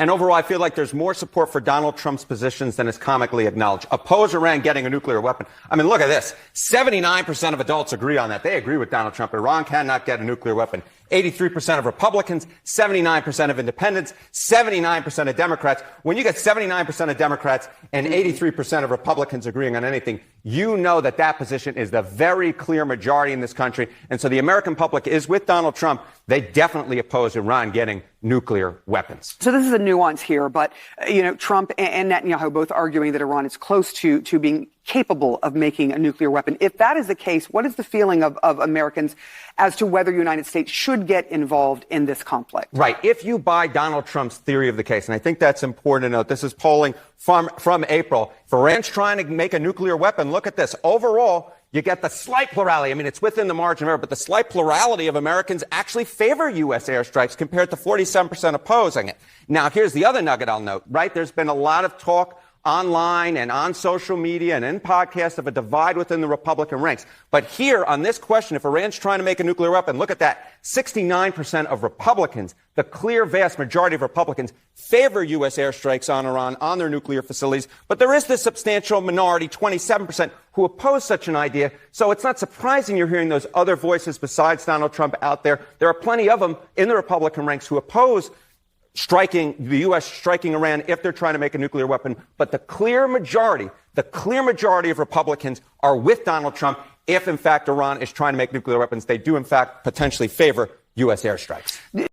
And overall, I feel like there's more support for Donald Trump's positions than is comically acknowledged. Oppose Iran getting a nuclear weapon. I mean, look at this. 79% of adults agree on that. They agree with Donald Trump. Iran cannot get a nuclear weapon. 83% of Republicans, 79% of independents, 79% of Democrats. When you get 79% of Democrats and 83% of Republicans agreeing on anything, you know that that position is the very clear majority in this country. And so the American public is with Donald Trump. They definitely oppose Iran getting nuclear weapons. So this is a nuance here, but, Trump and Netanyahu both arguing that Iran is close to being capable of making a nuclear weapon. If that is the case, what is the feeling of Americans as to whether the United States should get involved in this conflict? Right. If you buy Donald Trump's theory of the case, and I think that's important to note, this is polling from April. If Iran's trying to make a nuclear weapon, look at this. Overall, you get the slight plurality. I mean, it's within the margin of error, but the slight plurality of Americans actually favor U.S. airstrikes compared to 47% opposing it. Now, here's the other nugget I'll note, right? There's been a lot of talk online and on social media and in podcasts of a divide within the Republican ranks. But here on this question, if Iran's trying to make a nuclear weapon, look at that. 69% of Republicans, the clear vast majority of Republicans, favor U.S. airstrikes on Iran, on their nuclear facilities. But there is this substantial minority, 27%, who oppose such an idea. So it's not surprising you're hearing those other voices besides Donald Trump out there. There are plenty of them in the Republican ranks who oppose the U.S. striking Iran if they're trying to make a nuclear weapon. But the clear majority of Republicans are with Donald Trump if, in fact, Iran is trying to make nuclear weapons. They do, in fact, potentially favor U.S. airstrikes.